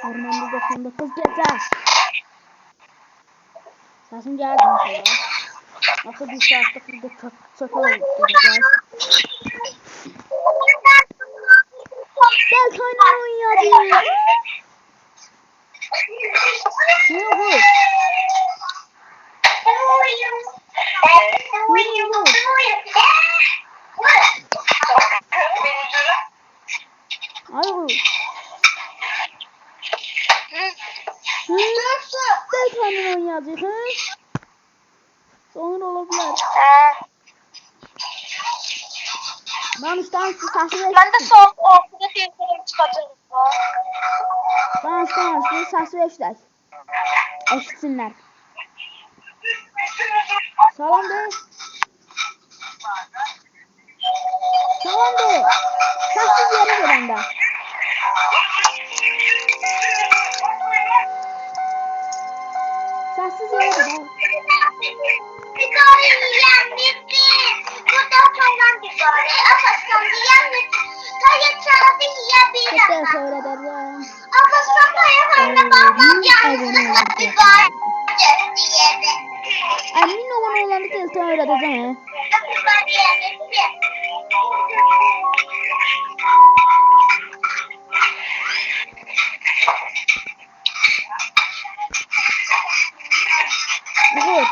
Ormanda 99 gece. Sesim geldi inşallah. Nasıl bir saatlik video çöpe geleceğiz. Gel kaynar oynayacağız. Ne olur? Ayol. Gel kaynar oynayacağız. Sonra olabilir. Ben işte sesi Ben de son ortada telefonum çıkacağım. Ben işte sesi eşler. Eşitsinler. Salam de. Salam de. Sessiz yere gelende. Sessiz yere gelende. Bir tane yiyen bitti. Burada falan bir tane. Ataslan yiyen bitti. Kaya çağırdı yiyen bir Çok tane. da şöyle derim. Ataslan kaya kayda bağlam yiyen bir tane. Emin olan olanı telefon öğreteceğim. Evet.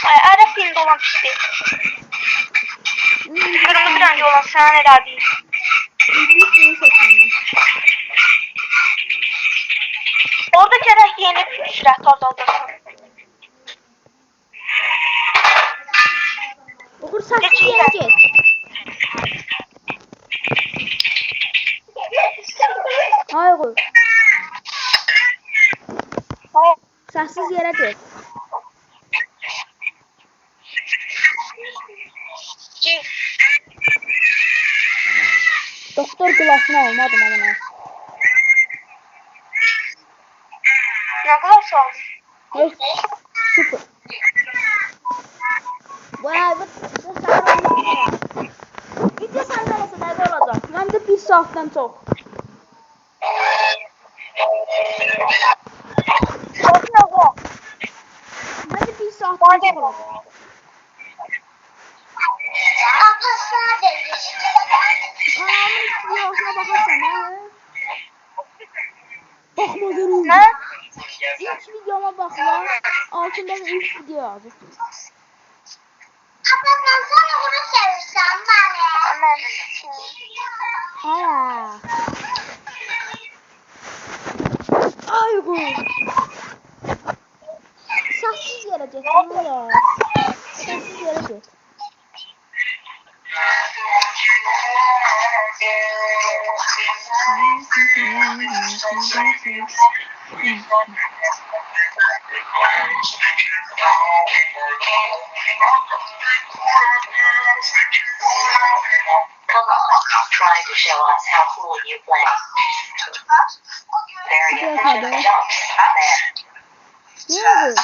Ay ara filmde olan pişti. Kırmızı rengi olan sana neler değil. İngilizceyi seçtim Orada kere yeni pişirer tozaldırsın. Okur sessiz yere git. Hayır. Sessiz yere git. Doktor klasını almadım ama ne? Ne kadar sağlık? Hey, sıfır. Vay, bu video sandalyası nerede olacak? Hem de bir saatten çok. Hem de bir saatten çok olacak. Kanalımın videosuna bakarsan ha. Bakmadın önce. Ne? İlk videoma bak lan. Altında da ilk video yazıyor. Kapatman sana bunu sevirsen bana. Aya. Ay bu. Sessiz yere git. Tamam. Sessiz yere git. Come on, try to show us how cool you play. There you Okay, go. then. Jumps. Ne oldu?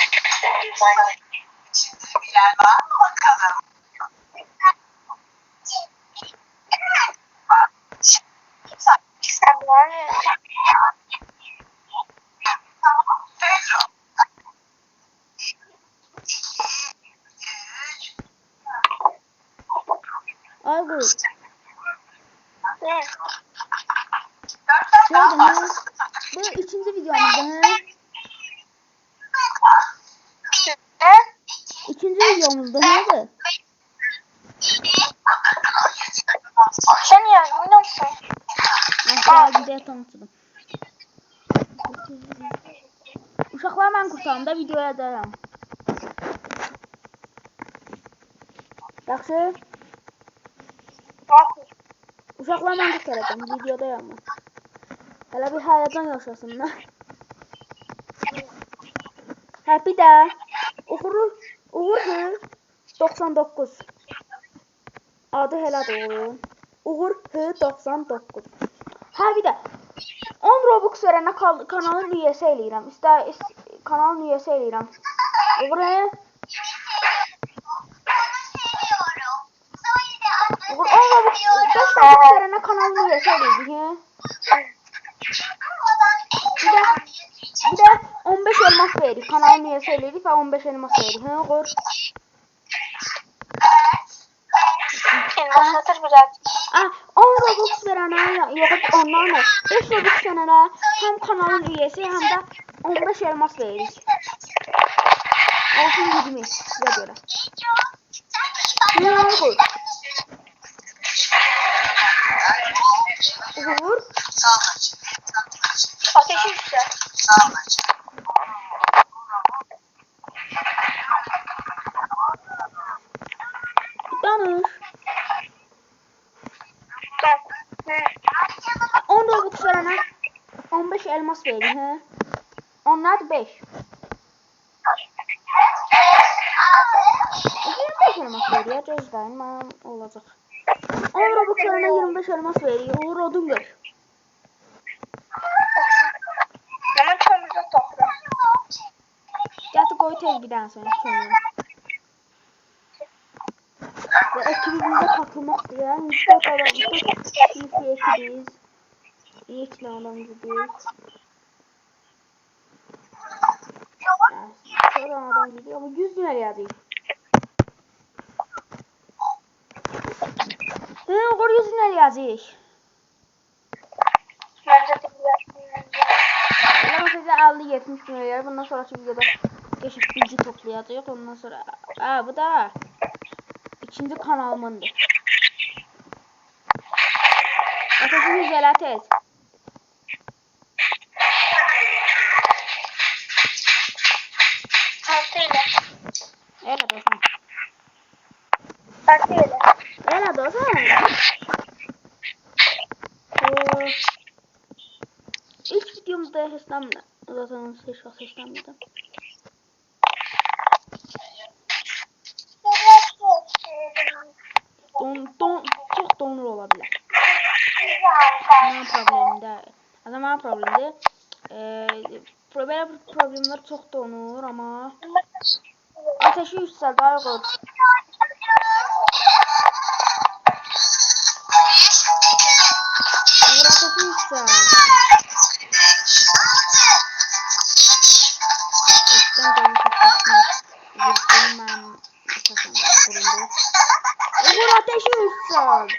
Ay bu. Ne? Şöyle mi? Bu ikinci videomuzda he? Ne? İkinci videomuzda he? Sen ya biliyor musun? Aşağı videoya tanıtırım. Uşaqlar mən qurtarımda videoya dayan. Yaxşı. Uşaqlar mən qurtaracağım videoda yanma. Hələ bir həyəcan yaşasınlar. Hə bir də Uğur 99. Adı elədir oğlum. Uğur 99. Hə bir də 10 Robux verənə kanalın üyəsi eləyirəm. Kanalın üyəsi eləyirəm. Uğur Uğur 10 Robux 5 Robux verene kanalını üyesiydik he. Bir de 15 elmas verir. Kanalını üyesiydik ve 15 elmas verir. He kur. Elmas atır biraz. 10 Robux verene yok ondan mı? 5 Robux verene hem kanalın üyesi hem de 15 elmas verir. Olsun 20 size göre. Ne kur? Vur. Ateşi yüksel. Danış. Bak. 10 Robux verene 15 elmas verir he. Onlar da 5. 25 elmas verir ya gözlerim olacak. 10 Robux verene 25 elmas verir. Uğur odun gör. Ama çoğumuzda topla. Yatı koy tez bir daha sonra söyleyeyim. Ve ekibimize katılmak isteyen 4 adam, 4 ekibiz. İyi ki adam gibiyiz. Çok adam gidiyor ama 100 lira yazıyor. Uğur 100 lira yazıyor. Bence de güzel. Ama size 50-70 bin lira. Bundan sonraki videoda geçip bilgi toplayacak. Ondan sonra bu da ikinci kanalımındır. Ateşi yüzele tez. Partiyle. Öyle dostum. Partiyle. Öyle dostum. İlk videomuzda hesaplamda. Zaten hiç vakit hesaplamıyordum. Çok donur olabilir. Benim problemim de. Benim problemim de. Böyle problemler çok donur ama ateşi yükseldi Aygır. Ateşi yükseldi. Eskiden canım çok ben kuruldu. Uğur ateşi yükseldi.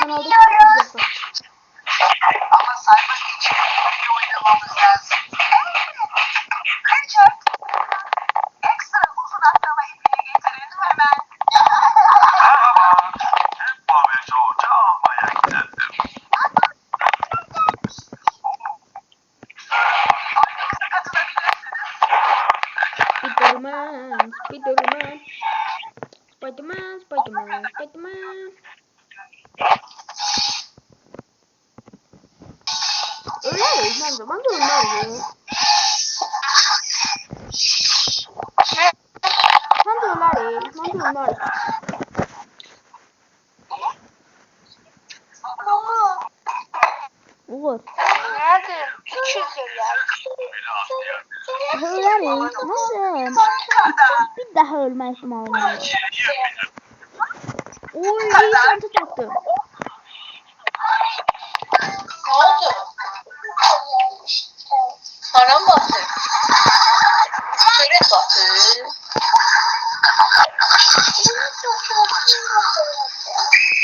Kanalda küfür yapar. Ama saymak için iyi oynamamız lazım. Richard, ekstra uzun atlama ipliği getirin hemen. Merhaba, Heppa ve George'u almaya geldim. Oyunumuza katılabilirsiniz. Spiderman, Spiderman. Spiderman, Spiderman, Spiderman. Öyle her zaman da öyle. Onlar. Uğur. Nerede? 200 lira. Öyle nasıl? Bir daha ölme ihtimali var. Oy, iyi çanta taktım. Ne oldu? Param battı. Evet battı.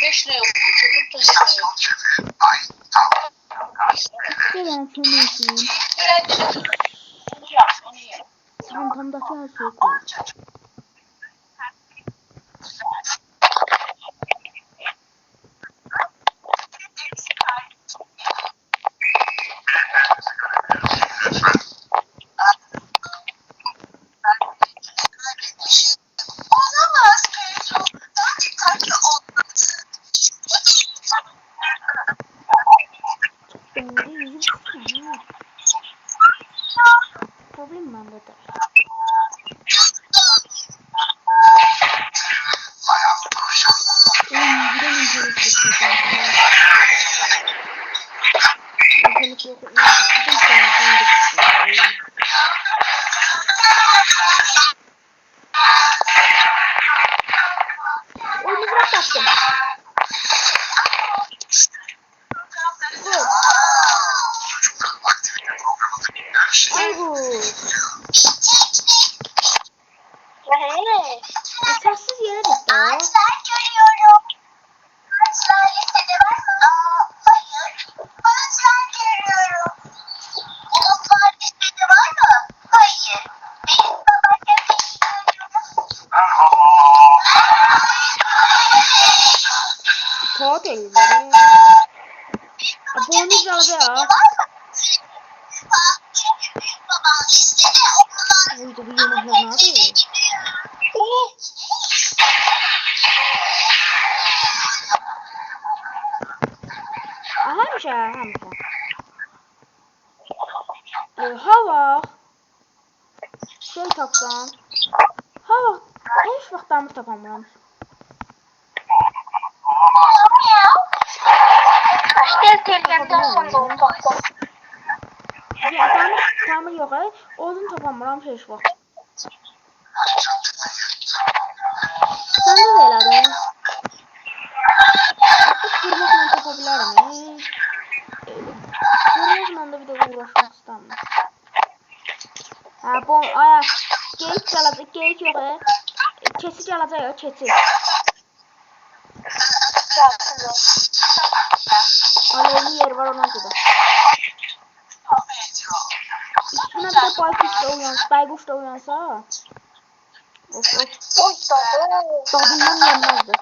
Hiç de yoktu. Çocuk da hiç de yoktu. Gelen çömüşüm. Çantamdaki her şeyi koy. Olamaz. Sanki olmaz. Böyle yüzüm problem bende de. alacak ya. Babam istedi okuldan. Oydu bu yemekler ne yapıyor? Həmişə. Hava. Şey tapsam. Hava. Heç vaxt damır tapamıram. Başka telgenden sonra onu baktım. Tamir yox, odun tapamıram heç vaxt. Sən də elədin. Artıq qırmızla tapa bilərəm. Qırmızla da bir də uğraşmaq istəmirəm. Bu aya geyik gələcək, geyik yox. Keçi gələcək ya, keçi. Alevli yer var ona göre. Üstüne bir de baykuş da uyansa. Of. Tadından yenmezdi.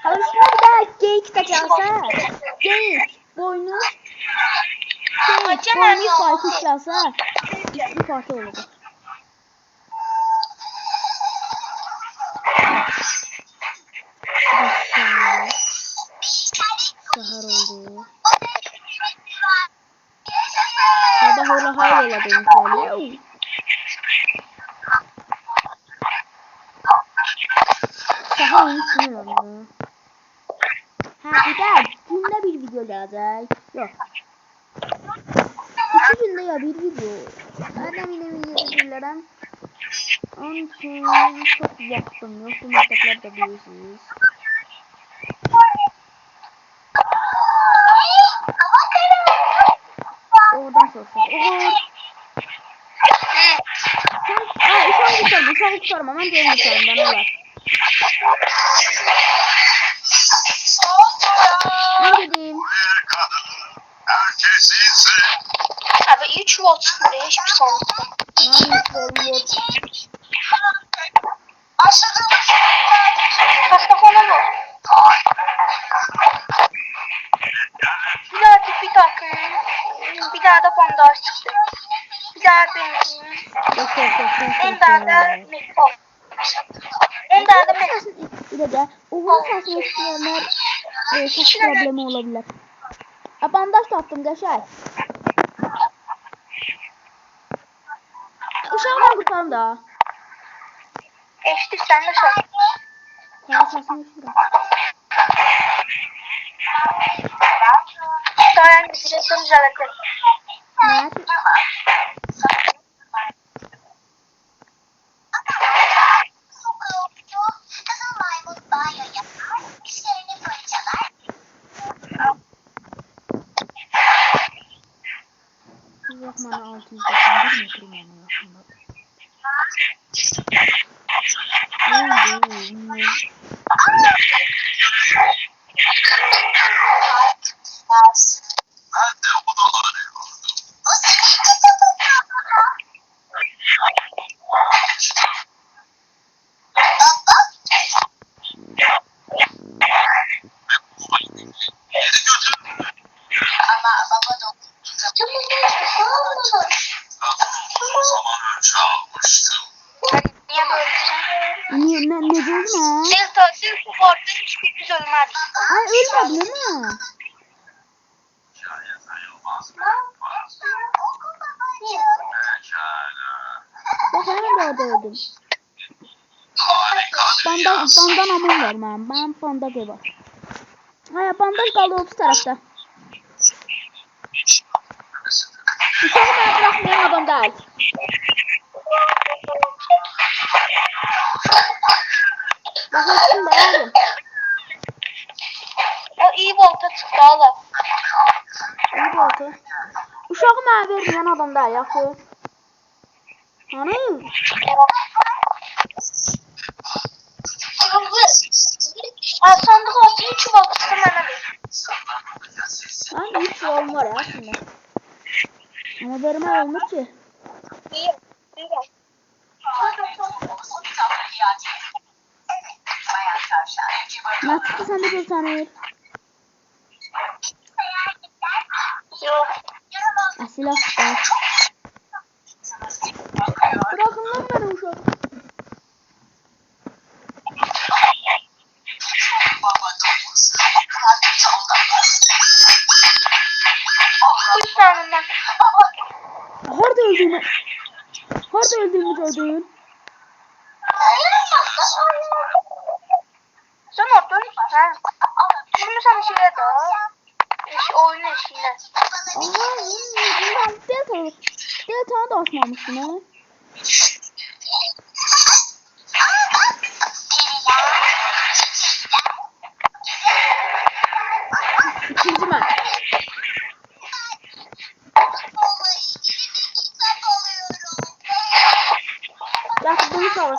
Hadi üstüne bir daha geyik de gelse. Geyik, boynuz. Geyik, boynuz baykuş gelse. Üstü parça olacak. Sahar oldu. Sabah ola hay ola demişler. Sahar unutmuyorum. Bir de günde bir video gelecek. Yok. 2 günde ya bir video. Nereden yine videolarım? Onun için çok vaktim yok. Bu mektepler de biliyorsunuz. Oradan sorsun. Sen uşağı kurtarma. Ben diyelim kurtarım. Bana ver. Ne dedim? Abi 3 volt buraya hiçbir sandıkta. Volt. Hasta konu mu? Bir daha da bandaj çıktı. Bir daha benzin. En daha da metal. En daha da metal. Bir de oğlum sesini isteyenler ses problemi olabilir. Bandaj taktım geçer. Uşağımdan kurtarım da. Eştir sen de sor. Ya sesini istiyorum. Dayan bir süre sonra düzeltir. Nerede? Yok bana 691 metre yani aslında. Ne diyorsun ha? Sen sportun hiçbirimiz ölmez. Ay ölmedin değil mi? Bak hemen de orada öldüm. Bandan amın var ben. Ben bandaj var. Hayır bandaj kaldı 30 tarafta. Uşağı da bırakmayan adam değil. Bak hepsini beğendim. O iyi volta çıktı hala. İyi oldu. Uşağı mənə verməyən adam da yaxşı. Hani? Sandık olsun 3 volt çıktı bana ver. Hani 3 yolum var ya aslında. Ama vermə olmur ki. İyi. Ne çıktı sen de bir tane ver. Silah tutar. Bırakın lan beni uşak. Üç tane ben. Harda öldüğümü gördün. Sen oradın. Ha. Düşmüşsen şeye de. Oyunun eşiğine. Bundan Delta'na da açmamıştım ha. İkinci maç. Ya bunu sor.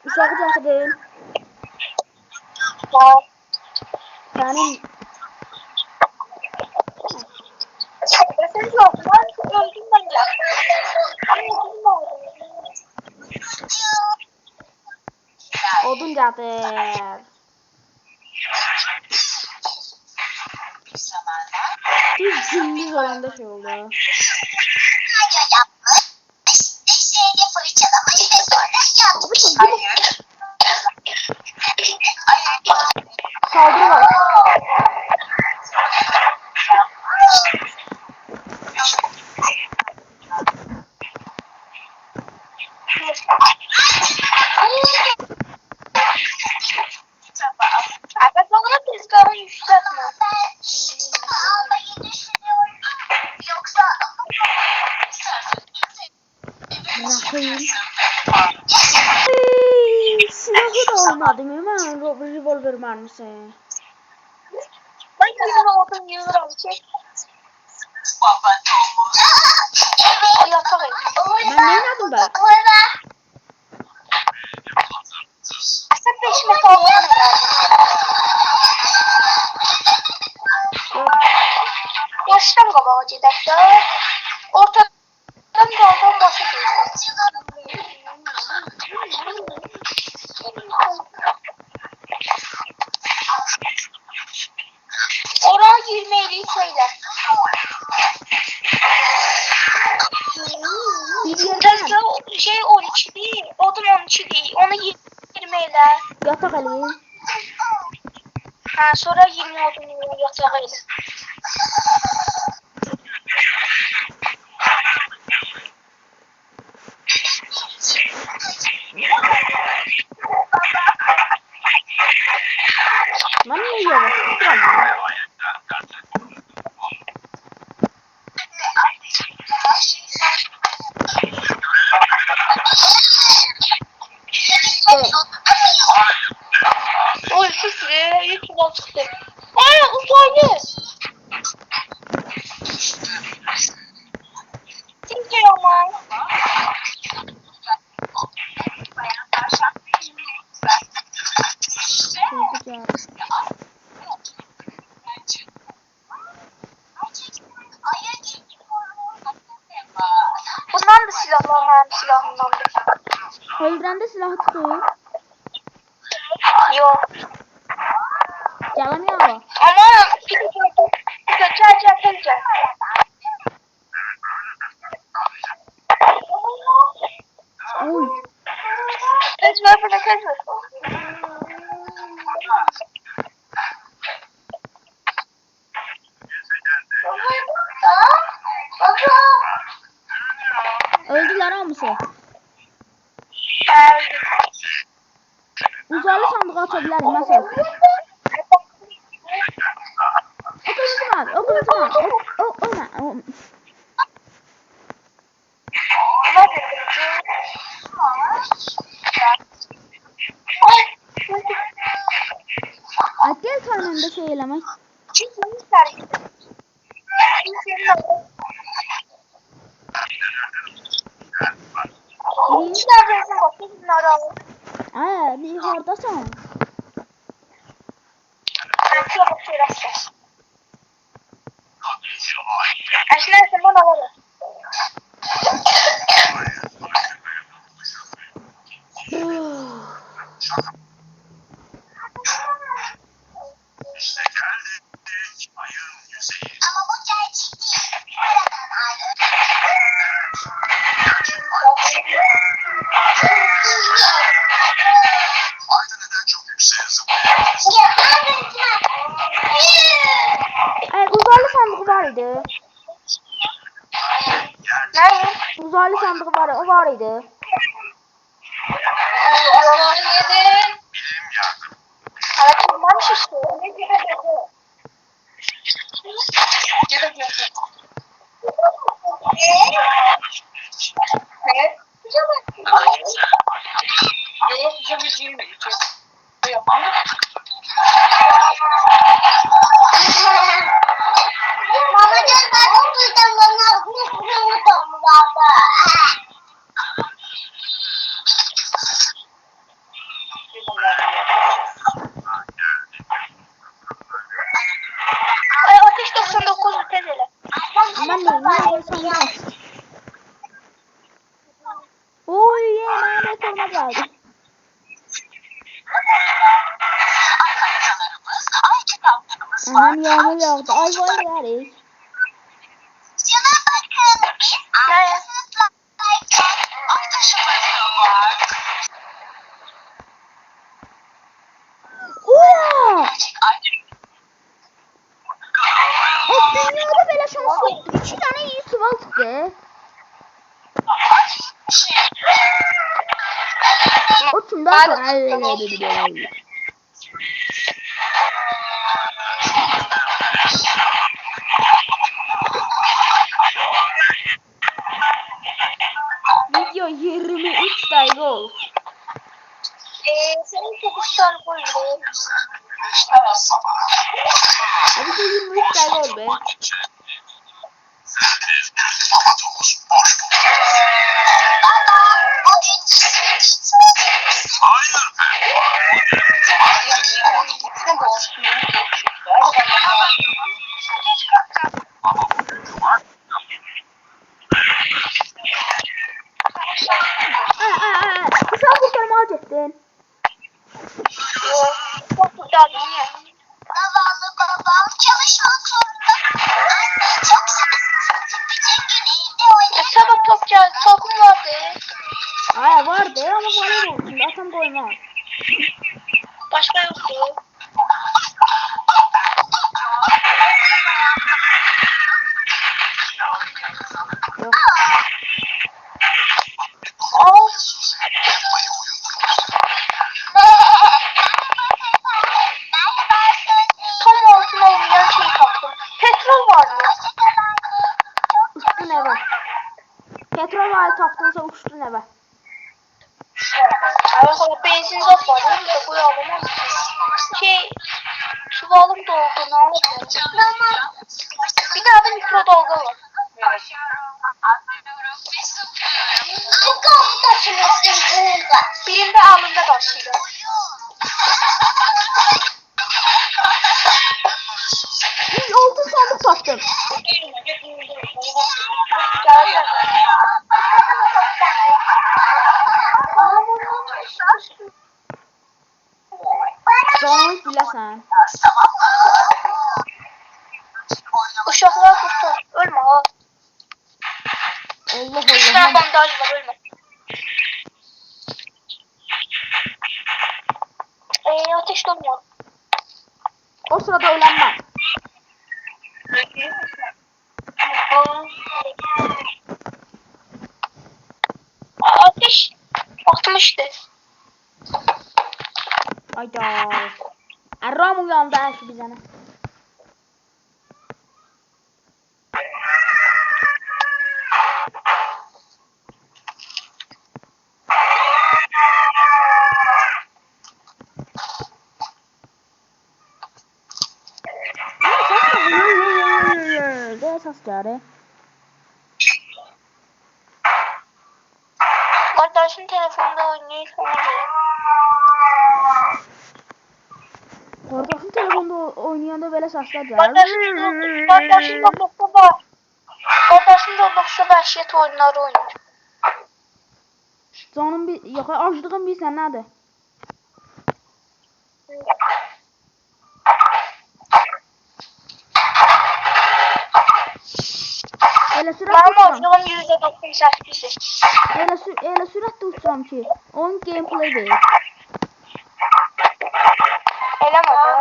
Uşağı çakdın. Yani Sen yok. Ben öldüm bence. odun cadır. Biz gündüz olanda şey oldu. Saldırı var. Abi bana tezgahı yükseltme. Bırakayım. Silahı da olmadı mı? Ben revolver mermisi. Ben kendime odun yiyorum. Yatak Ben ne yaptım ben? Aslında peşime saldırın. Yaştan qaba gedək də. Ortadan qaldan başa oraya girmeyeliyiz şeyler. Tezgah şey 12 değil, odun 12 değil. Onu 20 elə. Yatak alayım. Ha, sonra 20 odun yatağı elə. Ben ne yiyorum? Oy sus be, YouTube'a çıktı. Aa, uzaylı. Kimse ama. Bundan da silahlanmayan silahındandır. Öldürende silahı tutuyor. Yok. Yalan ya. Ama bir de çerçeve. Oy. Tez ver bana tez ver. Öldüler hamısı. Uzaylı sandığı açabilirim mesela. O kırmızı mavi, o kırmızı mavi. O. Gel tanrında şey elemek. Bir hardasın. Aşkına sen bana alır. Oh. var idi. Nerede? Uzaylı sandığı var, o var idi. Araları yedin. Araçılmamış işte. Ne? Yok, size bir şey mi? Yapalım. Babacığım ben okuyacağım bana okuyacağım baba. Ay ateş 99 vites hele. Ben de sandım. Oy ye lanet olma geldi. Aman yağmur yağdı. Ay var yeriz. Ne? Oya! O dünyada böyle şans yoktu. 2 tane iyi sıval çıktı. O kimden sonra? Video 23 dakika oldu. Senin kokuşlar koydu. Hadi 23 dakika oldu be. Kısa kurtarma alacaktın. Çok güzel değil mi? Zavallı babam çalışmak zorunda. Anne çok sıkıntı. Bütün gün evde oynamak. Sabah tokum vardı. Aya vardı ama voleybol şimdi atam koymaz. Başka yoktu. Yok. Al. Tam altına oynayan şey taktım. Petrol vardı. Uçtun eve. Petrol var taktınsa uçtun eve. Ama benzin de var. Onu da koyalım. Çuvalım doldu. Ne oldu? Bir daha da mikrodalga var. Bu kapı taşımışsın kızım. Birinde alnında başlıyor. Altın sandık taktım. Canımız biləsən. Uşaqlar kurtar. Ölme ha. Allah Bir tane Allah. bandaj var ölme. Ateş dolmuyor. O sırada ölen ben. Ateş 60'tı. Hayda. Erram uyandı her şey bizene. Ne esas geldi? Kardeşim telefonda oynuyor sonra. Kardeşim telefonda oynayanda böyle sesler geldi. Kardeşim Roblox'ta vəhşiyyət oyunları oynuyor. Canım bir, yox, acıdığım bir sən nədir? Elə sürətlə Mənim uçuram. acılığım %98'dir. Elə sürətlə uçuram ki, onun gameplay verir. Eləmə də.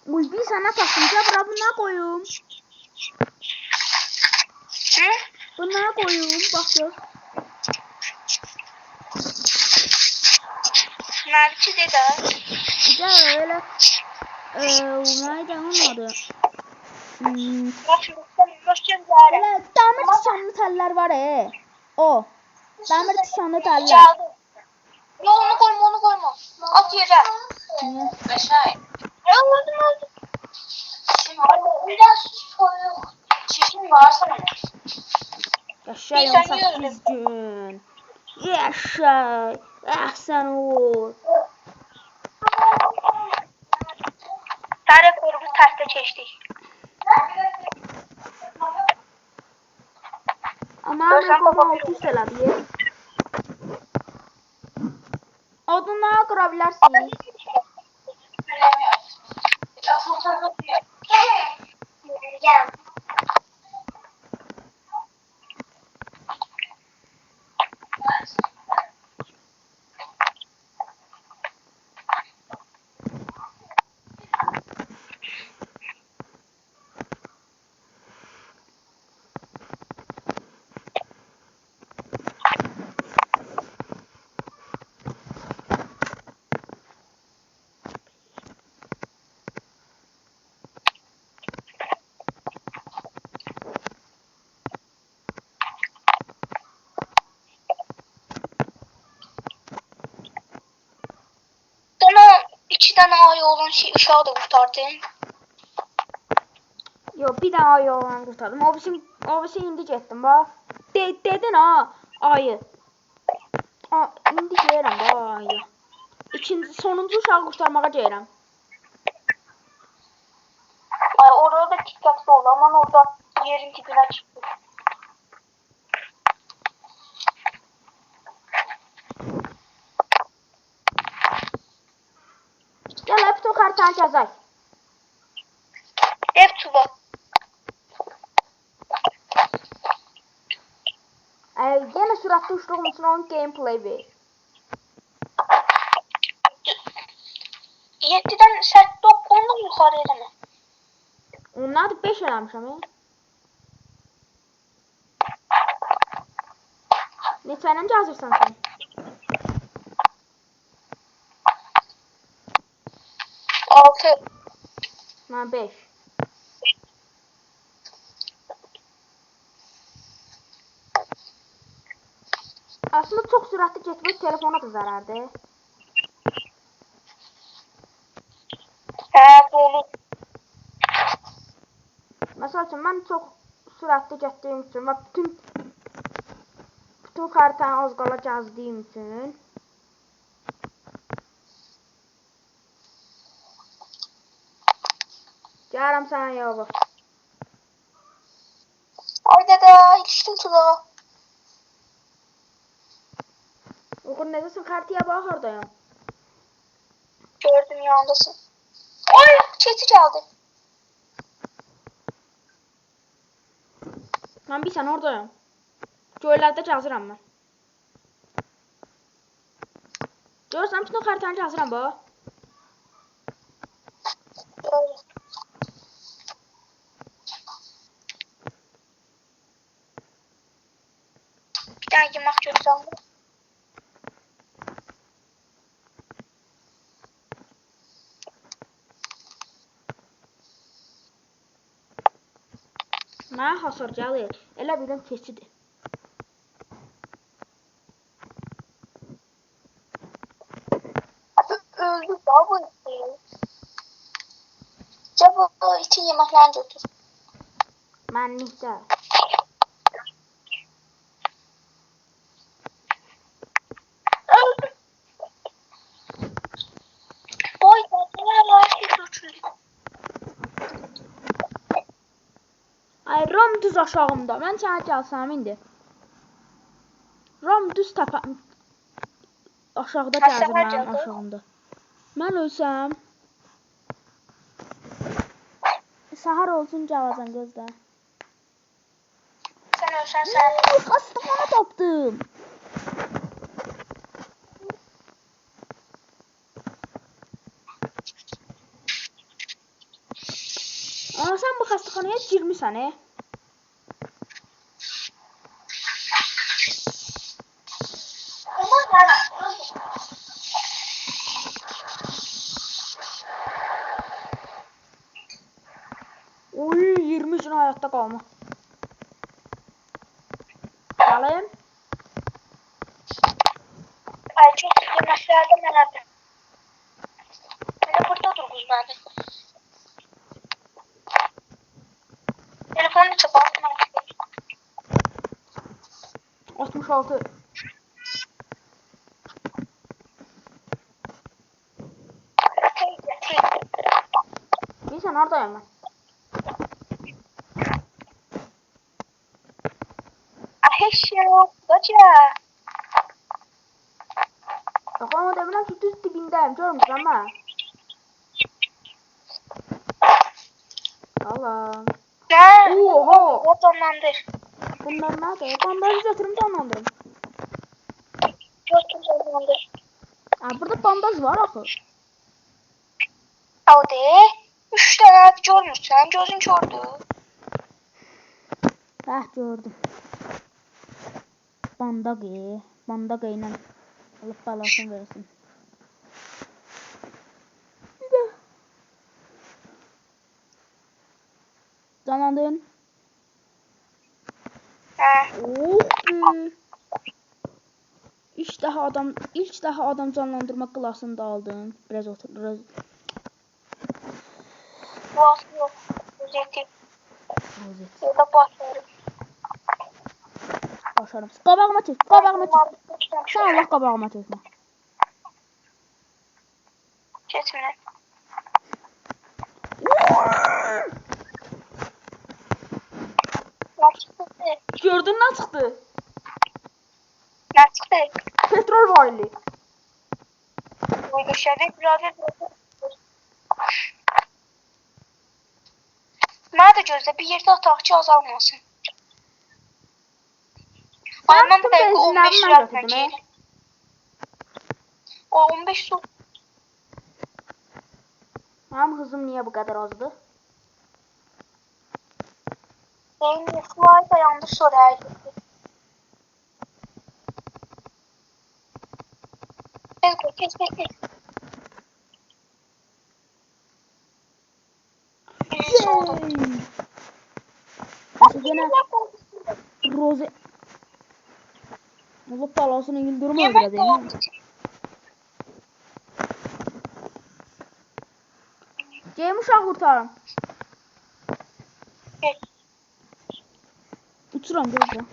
Uy bir sana taktım. Gel bura buna koyayım. Hı? Buna koyayım. Bak gör. Nerede dedi? Gel öyle. Neydi onun adı? Böyle damir tişanlı teller var o. Damir tişanlı teller. Çaldı. Yo onu koyma. At yere. Niye? Beşay. Ya öldüm. Şimdi biraz soğuk. Çekim varsa mı? Yaşayın Bir sen 8 gün. Yaşay. Sen ol. Tare korubu terste çeşdik. Ama Görsen Amerika'da baba 600 elədi. Odunları qıra bilərsin. Gel. Sonra 2 tane ay olan şey uşağı da kurtardın. Yo bir dənə ayı olanı qurtardım. O birisi indi getdim bax. Dedin ha ayı. İndi gəlirəm bax ayı. Sonuncu uşağı qurtarmağa gəlirəm. Ay orada da dikkatli ol. Aman orada yerin dibine çıktı. Gəl hep o xəritəni gəzək. Dev tuba. Yenə sürətli uçduğum üçün onun gameplay ver. 7'den sert top ondan yukarı eleme. Onları 5 eləmişəm. Neçə ilə gəzirsən sən? Altı. Mən 5. Aslında çox sürətli getmək telefona da zərərdir. Dolu. Məsəl üçün mən çox sürətli getdiyim üçün və bütün xəritəni az qala gəzdiyim üçün gəlirəm sənə yox. Orada da iliştim tuba. Uğur necəsən? Xəritəyə bax oradayam. Gördüm yanındasın. Ay çeti çaldı. Mən bir sən oradayam. Göylərdə gəzirəm mən. Görürsən bütün xəritəni gəzirəm bax. Öyle. Bir tane yemek götürdüm. Mənə hasar gəlir. Elə bildim keçidir. Öldü daha bu. Çabuk için yemeklerini götür. Mənlikdə. Öldü. Boy hala götürdü. Ay Ram düz aşağımda. Mən sənə gəlsəm indi. Ram düz təpə aşağıda gəzir mənim aşağımda. Mən ölsəm səhər olsun gələcəm gözlə. Sen ölsen sen. Xəstəxana tapdım. Ama sen bu xəstəxanaya girmisən, Ama yani. Oy 20 gün hayatta qalma. Gəlin. Ay çok yemeklerden herhalde. Böyle burada dur kuzlardı. Telefonu çıkartma. 66. Bilirsən haradayım mən? Ahşap, koca. Yox, ama demirəm ki, düz dibindəyim. Görmürsən mən? Salam. Ne? Oha! O canlandır. Bunlar nədir? Bandajı götürüm canlandırım. Götür canlandır. Ha, burada bandaj var axı. O de. 3 tane görmürsən, gözün kördür. Heh, gördüm. Bandage. Bandage ilə Allah balasını versin. Bir de. Canlandın. Hə. Oh be. İlk daha adam canlandırma klasını da aldın. Biraz otur, biraz. Boğaz yok. Özeti. Rozet. Ya da başları. Başarım. Qabağıma çök. Qabağıma çök. Sen Allah qabağıma çökme. Kesmine. Ne çıktı? Gördün ne çıktı? Ne çıktı? Petrol varili. Bu dışarıda birader. Nerede gözle bir yerde atakçı azalmasın. Aynen bütün belki 15 benzinlerimi lira ben götürdüm, vereceğim. O 15 su. Benim hızım niye bu kadar azdı? Benim slide da yanlış soru herkese. Kes. Birisi oldu. Nasıl gene Rose... Allah balasını yıldırım Yemek öldüre değil mi? oldu. Cem uşaq kurtarım. Kes. Uçuram gözlə.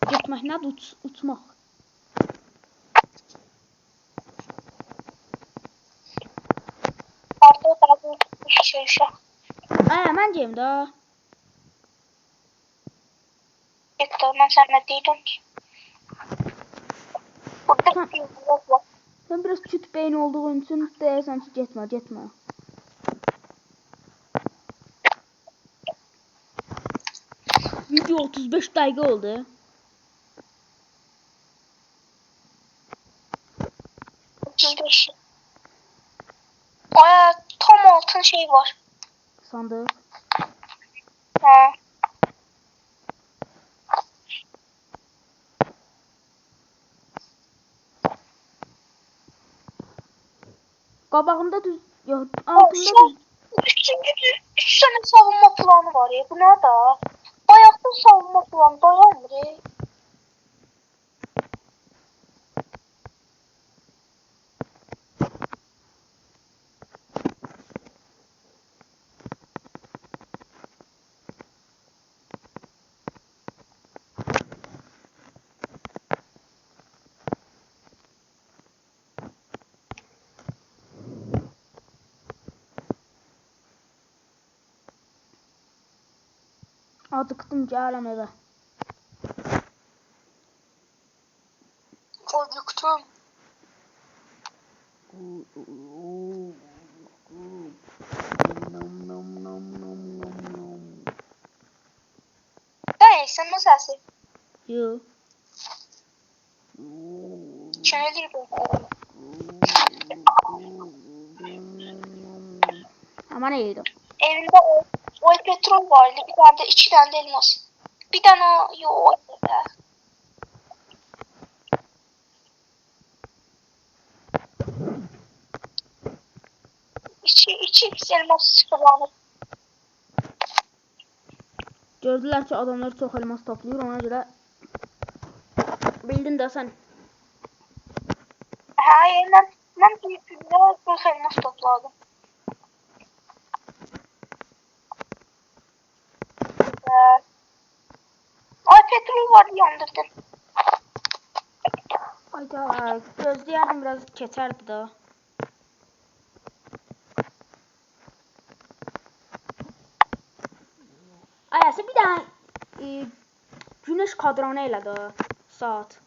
Getmək nədir? Uçmaq. Artık bazı şey uşaq. Mən Cem də. Yıktı. Ben sana değilim ki. Burada bir yok var. Sən biraz küt beyin olduğun üçün deyirsən ki, getmə. Video 35 dəqiqə oldu. Aya tam altın şey var. Sandıq. Ha. Qabağımda düz... Yox, altında düz... Üç tane savunma planı var ya. Bu ne da? Bayakta savunma planı dayanmır ya. Acıqdım, gələm evə. Korktum. Hey sen nasıl sesi? Yo. Çenedir bu. Amma Ama neydi? Evinde oy petrol vardı. Bir tane de 2 tane de elmas. Bir tane yok. İçi elmas çıkardı. Gördülər ki, adamlar çox elmas toplayır, ona görə bildin də sən. Hayır, ben büyük bir 40 elmas topladım. Ay petrol var yandırdın. Ayda, gözləyərdim biraz keçərdi də. Ayası bir dənə güneş kadranı elə də saat.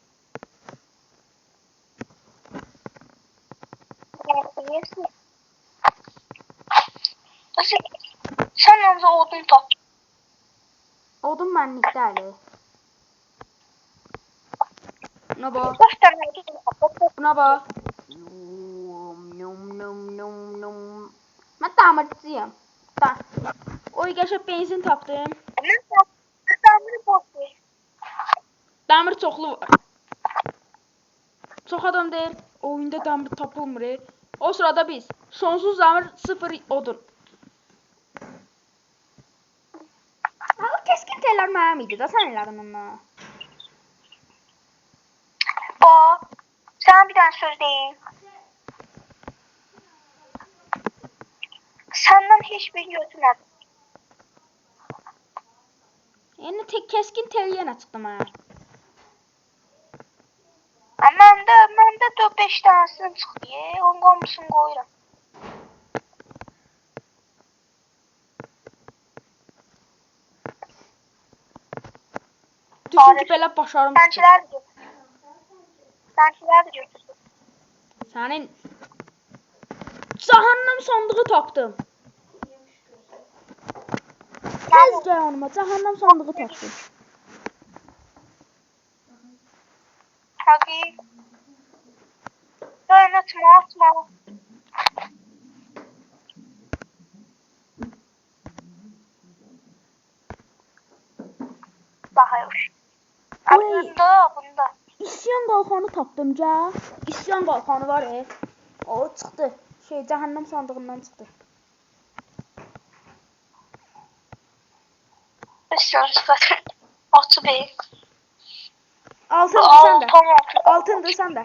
Sen yalnız odun tap. Odun mənlikdə əli. Buna bax. Kaç tane odun tap? Buna bax. Mən damirçiyəm. Oy qəşəng benzin tapdım. Damını boş. Dəmir çoxlu var. Çox adam deyir, oyunda dəmir tapılmır. O sırada biz sonsuz dəmir, 0 odun. Ama keskin teller mənim idi da sən elədin onunla. Sana bir tane söz diyeyim. Senden hiçbir götürmedim. Yəni tek keskin tel yenə çıxdı mənə. Məndə 4-5 tanesini çıxdı. Onun qomusunu qoyuram. Düşün ki belə başarım. Sənçilər də götürdü. Sənçilər də götürdü. Sənin cəhənnəm sandığı tapdım. Tez gəl yanıma, cəhənnəm sandığı tapdım. Hadi. Atma. Daha hoş. Bunda. İsyan qalxanı tapdım gəl. İsyan qalxanı var o çıxdı. Cəhənnəm sandığından çıxdı. Zaten. Altı bey. Altındır sən də. Tam altı. Altındır sən də.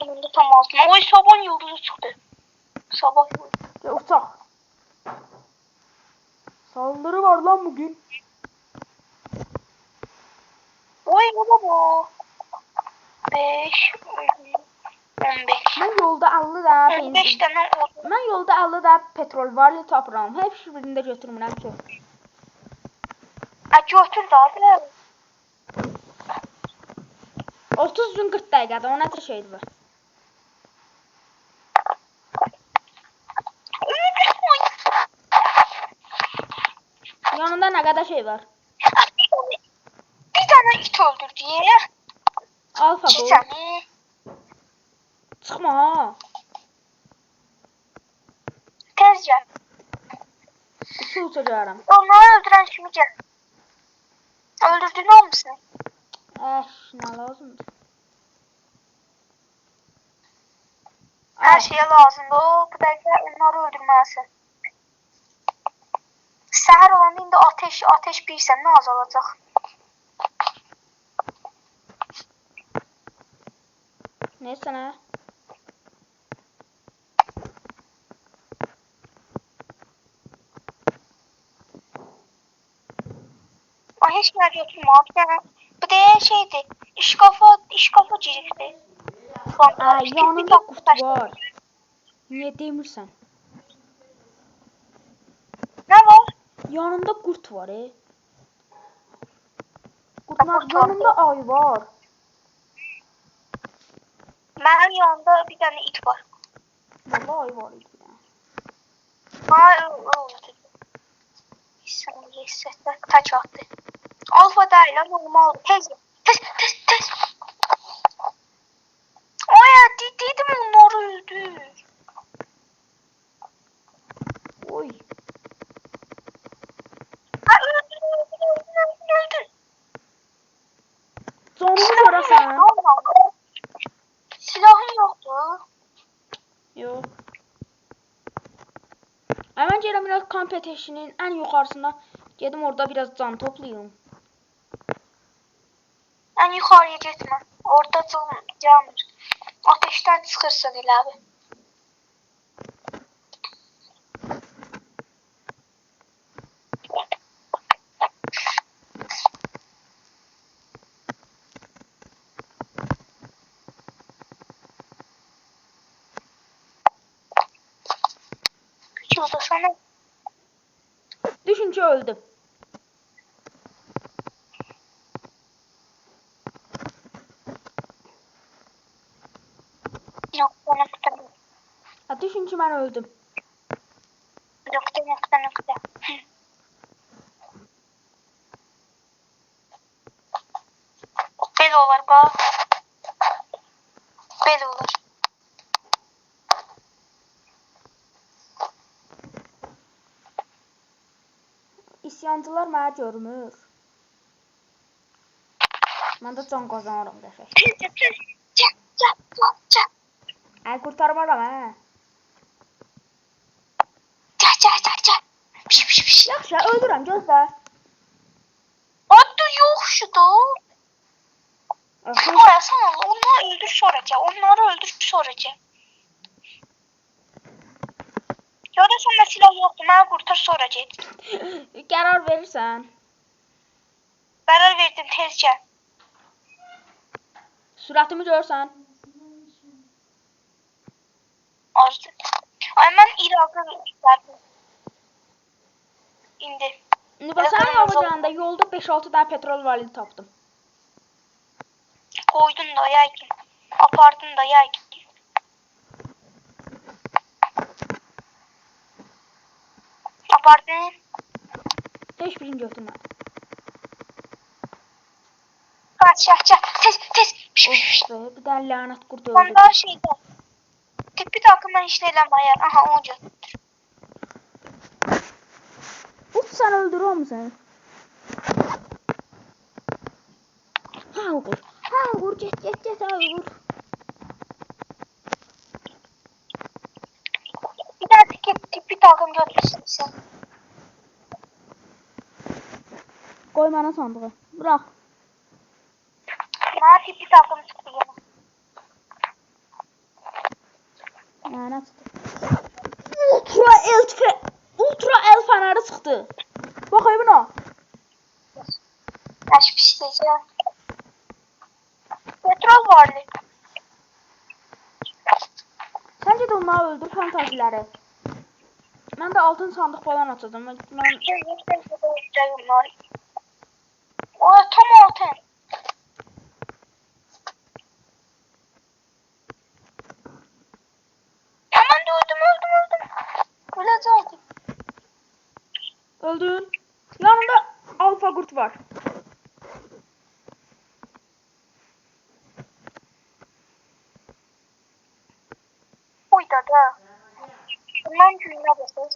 Bunda tam altı. Oy sabah yıldızı çıktı. Sabah yıldızı. Uçaq. Saldırı var lan bugün. Oy baba bu. 5 15. Mən yolda 50 da 15 benzin. tane oldu. Mən yolda 50 da petrol var ya tapıram. Heç birini də götürmürəm ki. Götür da abi. 30 gün 40 dəqiqədə o nə şeydir var. Yanında nə qədər şey var? Bir tane it öldürdü ya. Alfa İki bu. tane. Çıxma ha. Tez gel. Uçu uçacağım. Onları öldüren kimi gel. Öldürdüğünü olmuşsun. Nə lazımdır? Her şeye lazımdı. Bu dakika onları öldürmelisin. Səhər olanda indi ateş bilsən nə azalacaq? Neyse nə? Heç nə götürmə. Bir dənə bu da şeydi. İşkafa cirikdi. Yanında qut var. Niyə demirsən? Nə var? Yanında qurt var Qurt yanında ay var. Mənim yanımda bir dənə it var. Vallahi ay var idi. Öldü. Sən yesətlər taç atdı. Alfa değil, normal. Tez. Ay dedim onlar öldü. Yok. Hemen gelin biraz competition'in en yukarısına. Gedim orada biraz can toplayayım. En yukarıya gitme. Orada can gelmir. Ateşten çıkırsın elə abi. Güç oldu sana. Düşünce öldüm. Nokta. Ha, düşünce ben öldüm. Nokta. Bel olur bak. Bel olur. İsyancılar mənə görmür. Mən də can qazanırım qəşəng. Çak. Ay qurtarmaram hə. Çak. Piş. Yaxşı, öldürəm, gözlə. Adı yok şu da. Aha, Orasana onları öldür sonracı. Ya da sonra silah yoktu. Bana kurtar sonracı. qərar verirsən. Karar verdim tez gel. Sürətimi görsən. Azdı. Ay ben Irak'a verdim. İndi. Nübasanın alacağında yolda 5-6 tane petrol validi tapdım. Koydun da yaykin. Apardın da yaykin. Apardın. Heç birini götürmədim. Kaç. Tez. Of be, bir dənə lənət qurdu Ben öldü. daha şeyde. Tipi takımdan işleyemem. Aha o götür. Uç sen öldürüyor musun? Ha vur, get, ha vur. Bir daha tipi takım götürsün sen. Koy bana sandığı. Bırak. Bana tipi takım çıktı yine. Lənət. Ultra el feneri çıktı. Bakayım buna. Yaş pişireceğim. Petrol vardı. Sence de onları öldür fantazileri. Ben de altın sandık falan açacağım. Ben O tam altın. Aman da öldüm. Ölecektim. öldün. Yanında alfa kurt var. Uydadı. Bundan gününe basıyoruz.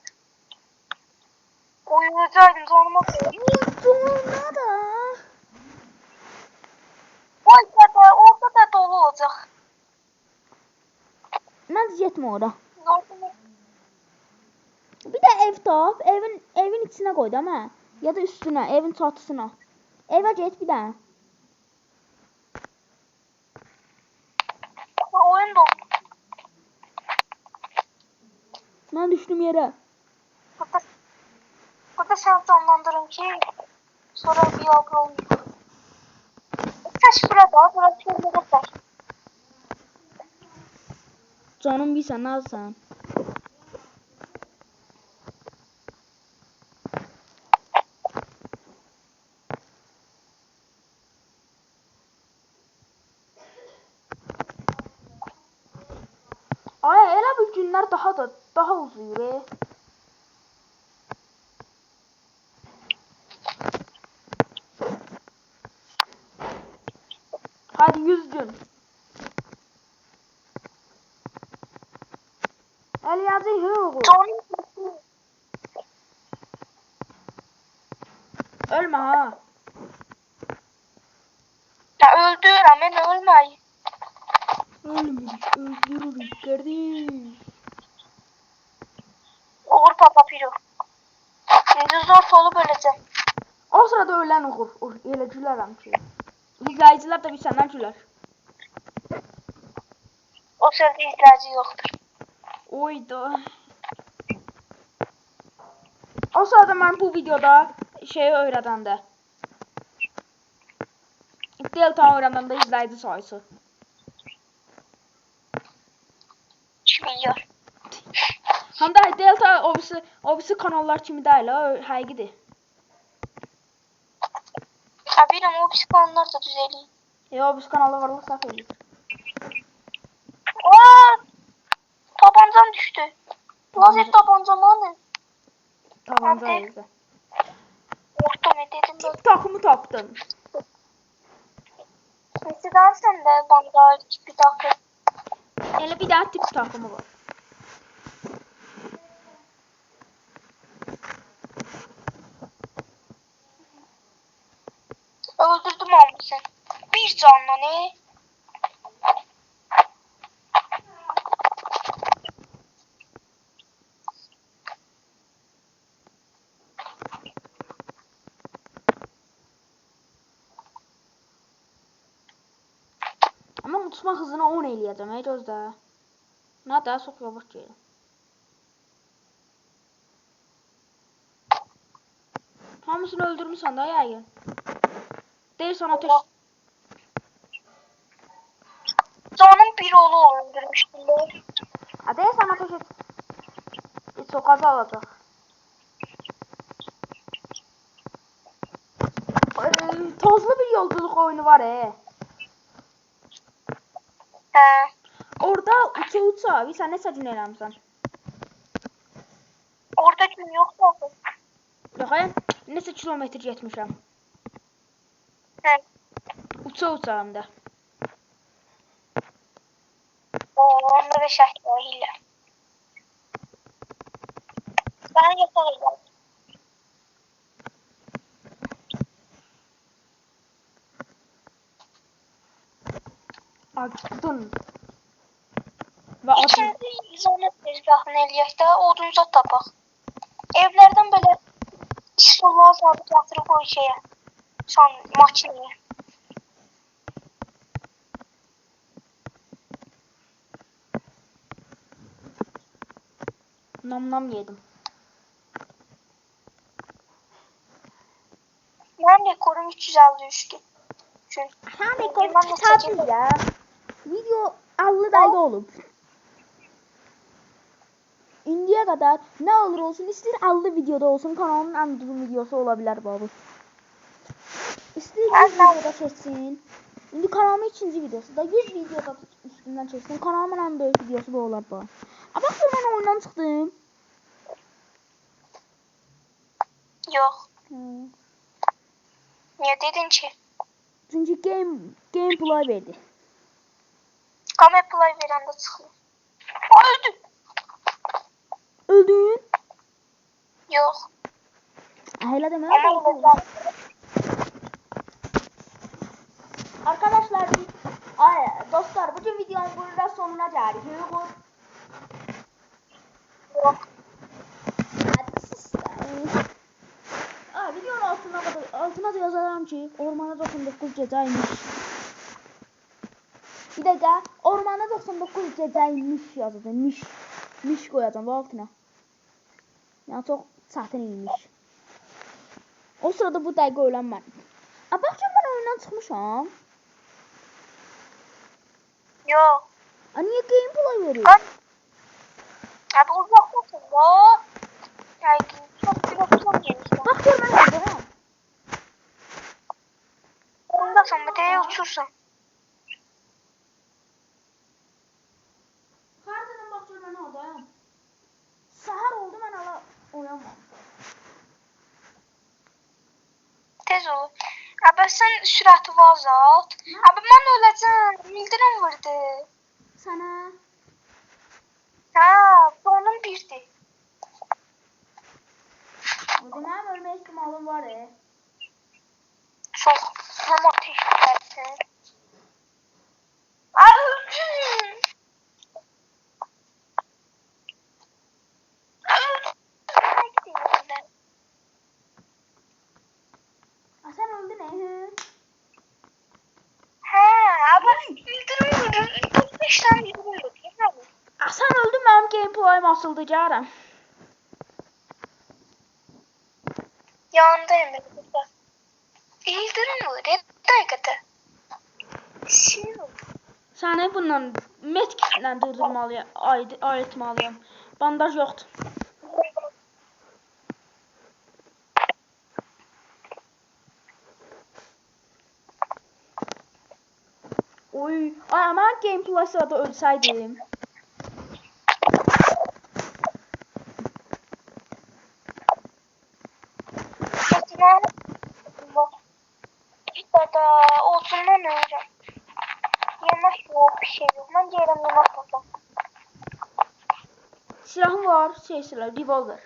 Uyuyacaktım zoruma koyayım. Sonra da. Orada da dolu olacak. Ben yetme orada. Zoruma. Bir de ev tap. Evin içine koy değil mi? Ya da üstüne. Evin çatısına. Eve git bir daha. Oyun dondu. Ben düştüm yere. Burada sen canlandırın ki sonra bir algı olmuyor. Taş burası yerine taş. Canım bir sen alsan. Ay elə bu günlər daha uzayır. Hadi 100 gün. El yazı hığı. Ölme ha. Ya öldür hemen ölmeyin. Ölmedik, öldürürük kardeş. Papa Piro. İndi zor olub öləcəm. O sırada ölən Uğur. Elə gülərəm ki. İzləyicilər də bir səndən gülər. O sırada izləyici yoxdur. Oydu. O sırada mən bu videoda şeyi öyrədəndə. Delta öyrədəndə izləyici sayısı. 3 milyon. Həm də Delta obisi kanallar kimi deyil, həqiqidir. Ha bilirəm, o psikologlar da düz eləyir. Obisi kanalı varlıq səhv eləyir. Aa! Tabancam düşdü. Lazer tabancam hani? Tabanca Hadi. eldə. Qorxdum, dedim. Tip takımı tapdım. Nesidən sən də bandaj bir takı. Elə bir dənə tip takımı var. Öldürdüm onu sen. Bir canla ne? Amma uçma hızını 10 eləyəcəm, gözlə. Nə də çox yavaş gəlin. Hamısını öldürmüsən də yəqin. Deyirsən ateş. Canım bir oğlu öldürmüştüm ben. Deyirsən ateş et. Çox az alacaq. Tozlu bir yolculuk oyunu var He. Orada uça sən neçə gün eləmişsən? Orada gün yok mu? Yox, neçə kilometr getmişəm? He. Uça həm də. Onda 5 hafta hile. Ben yaparım. Acıdın. Və acı. İçində izolət tezgahını eləyək də odunca tapaq. Evlərdən belə işğallar sabit yatırıb o şeyə. Makineye. Nam yedim. Mənim rekorum 353'dü. Çünkü Sən rekor tatil ya. Video 50 dakika olub. İndiyə qədər nə olur olsun, istəyir 50 videoda olsun, kanalın ən uzun videosu ola bilər bu. İstəyir 100 videoda keçsin. İndi kanalımın ikinci videosu da 100 videoda üstündən keçsin. Kanalımın ən böyük videosu bu olar bu. Amma bax mən oyundan çıxdım. yok. Niye dedin ki? Çünki gameplay verdi. Gameplay verəndə çıxıyor. Öldüm. Öldün? Yok. Elə demə. Ama öldüm. Arkadaşlar, dostlar, bugün videonun burada sonuna geldik. Yok. Videonun altına da yazarım ki ormana 99 gecəymiş. Bir dakika, ormana 99 gecəymiş yazacağım. Miş koyacağım bu altına. Yani çok çətin imiş. O sırada bu dəqiqə ölən mən. Baxın mən oyundan çıxmışam. Yok. Niye gameplay veriyor? Abi uzaklaşın da. Yani çok geniş. Bak gör mən öldürəm. Onda sen bir uçursun. Harcadan bak gör mən oradayım. Səhər oldu mən hala oyanmadım. Tez ol. Abi sen sürəti azalt. Abi mən öləcəm. Bildirim vurdu. Sənə Ha, bu onun birdi. o da mənim ölmə ihtimalım var Çok. Hem ateş edersin. Öldüm. gameplay'im asıldı gəlirəm. Yanındayım ben burada. İldirin o. Ne dakikada? Şey yok. Səni bununla medkitlə durdurmalıyam, ayırtmalıyam. Bandaj yoxdur. Oy, ay mən gameplay sırada ölsəydim. Mesela işte da olsundan öyle. Yemek yok, bir şey yok. Ben diyelim yemek buldum. Silahım var, silah, revolver.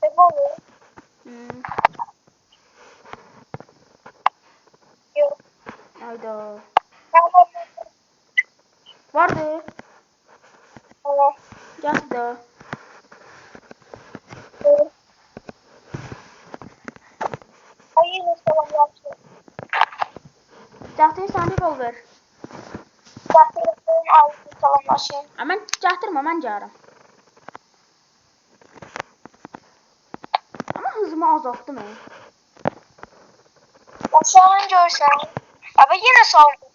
Ne oluyor? Hmm, Yok. hayda. Nerede? Vardı. Evet. Yaxşı. Evet. Hayır, mesela yaptım. Gətirsən revolver. Zaten altın salamlaşayım. Mən gətirmə, mən gəlirəm. Amma hızımı azaltdım mən. Aşağıdan görsen. Abi yine saldırdım.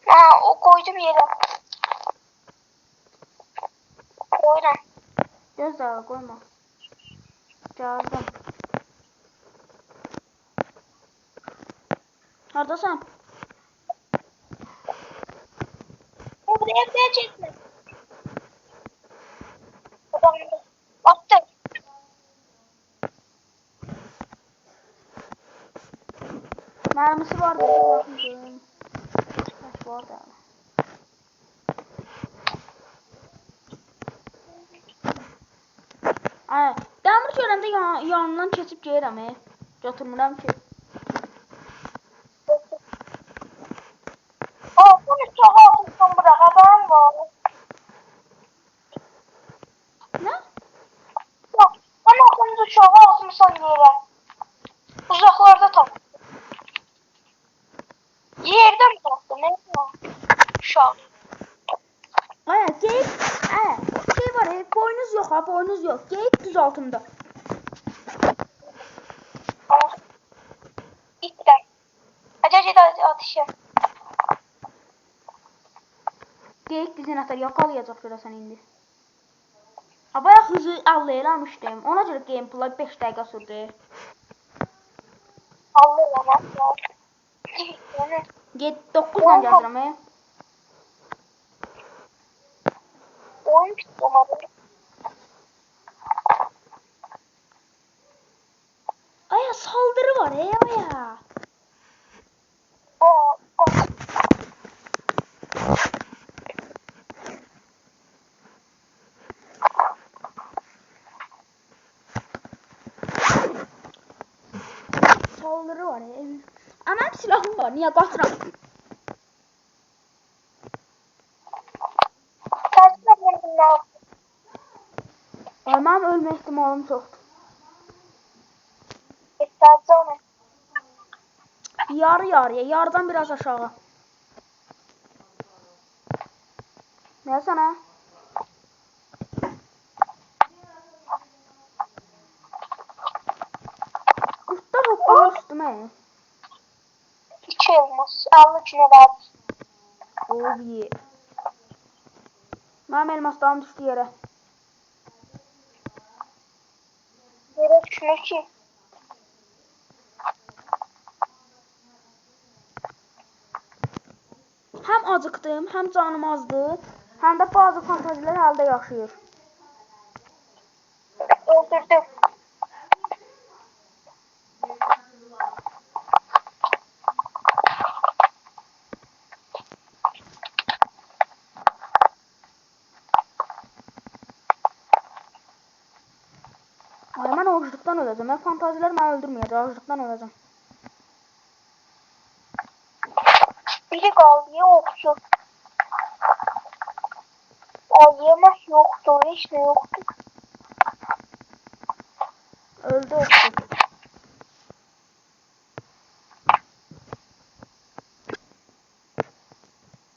Ha, o koydum yere. Koydum. Gözlə, qoyma. Gəldim. Hardasan? Buraya geleceksin. Baktım. Mərmisi vardı. Baxın. Baş var da. Ay, dəmir görəndə yanından keçib gəlirəm. Götürmürəm ki. Aa, bunu çok altından bırak. Haberin var. Nə? Bak, ama bunu çok altından yere. Uzaklarda tam. Yerden bıraktım. Ne var? Şu an. Ay, geyik. Şey var, boynuz yox ha, boynuz yox. Geyik düz altımda. Aa. İtti. Hadi ateşe. Geyik bizi nətər yakalayacaq görəsən indi. Ha, bayaq hızı 50 eləmişdim. Ona görə gameplay 5 dəqiqə sürdü. Allah'ım. Yani. 9-dan gəlirəm. Oyun tutamadım. Aya saldırı var aya. Aa. Saldırı var ya. Ama hep silahım var. Niye qaçıram? Kaçma benim ne yaptım? Mənim ölmə ehtimalım çoxdur. İsterse onu. Yarı yarıya. Yarıdan biraz aşağı. Ne sana? Qırtlar hoppanır üstüme. Hiç olmaz. Allah için edersin. Oh yeah. Mənim elmaslarım düşdü yerə. Yere düşmek ki. Həm acıqdım, həm canım azdı, həm də bazı fantazilər əldə yaşayır. Öldürdüm. Ay, mən acılıqdan öləcəm. Mən fantazilər məni öldürməyəcək, acılıqdan öləcəm. Biri kaldı. Yoktu. Aa, yemek yoktu. Hiç ne yoktu. Öldü olsun.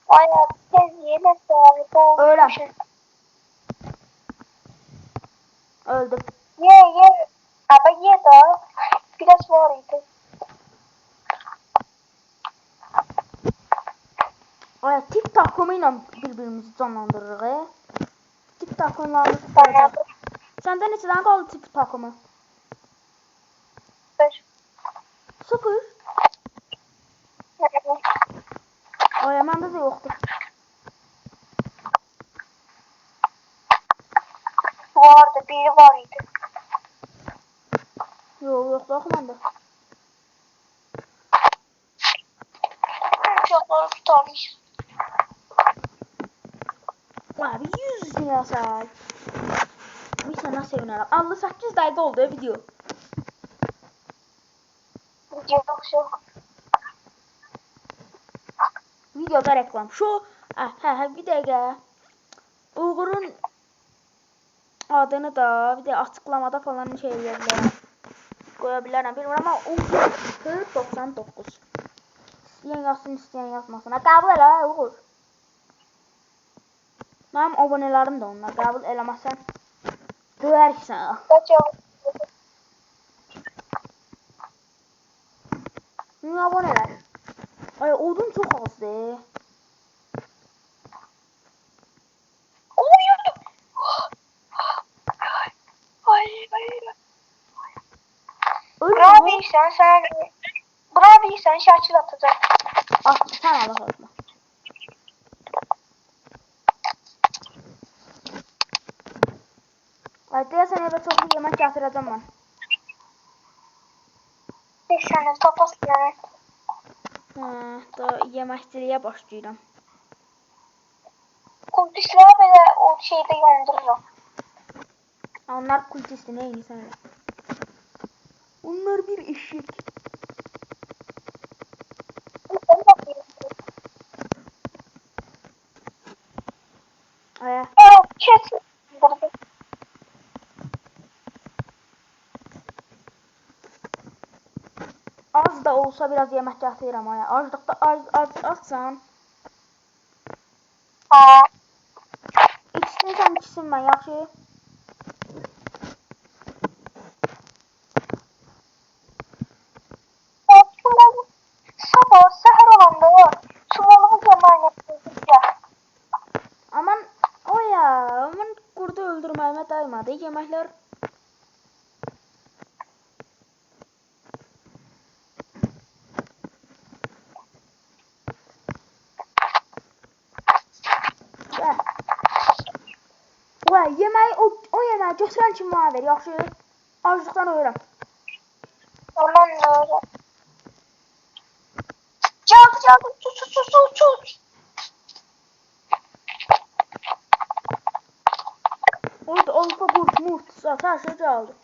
Aynen. Yine doğru. Öyle. Öldüm. Ye. Ama ye da. Biraz var idi. Ay, tik takımıyla birbirimizi canlandırırıq. Tik takımlarını Bana tutacaq. Səndə neçədən qaldı tik takımı? bir. 0. Ay, məndə də yoxdur. Vardı, biri var idi. Yoxdur axı məndə. Uşaqları tutarmış. Abi 100 yazar. Bir sana sevinərəm. 58 dəqiqə oldu video. Yok. Videoda reklam. Bir dəqiqə. Uğur'un adını da bir de açıklamada falan şey yazıyorum. Koyabilirim bilmiyorum ama Uğur 99. İsteyen yazsın, isteyen yazmasın. Ha, kabul elə ha Uğur. Mənim abonelerim de onlar. Kabul eləməsən döyərik sənə. Niye aboneler? Ay odun çok azdı. Bravo sen Şakir atacak. At sen Allah atma. Ay deyəsən evə çoxlu yemək gətirəcəm mən. Bir sene tapas yani. Da yeməkçiliyə başlayıram. Kultuşlara böyle o şeyde yandırırım. Onlar kultisti neyini sen? Onlar bir eşek. Aya. Kesin. Az da olsa biraz yemək gətirirəm aya. Aclıqda açsan. Ha. İkisini sən ikisini mən yaxşı. Sabah seher olanda çuvalımı emanet ya. Aman o ya. Aman kurdu öldürməyimə daymadı. Yeməklər. Vay yemeği o yemeği götürən kim bana ver yaxşı. Aclıqdan ölürəm. Aman ne öyle. Çaldı. Sus. Orada alfa burt murt her şey çaldı.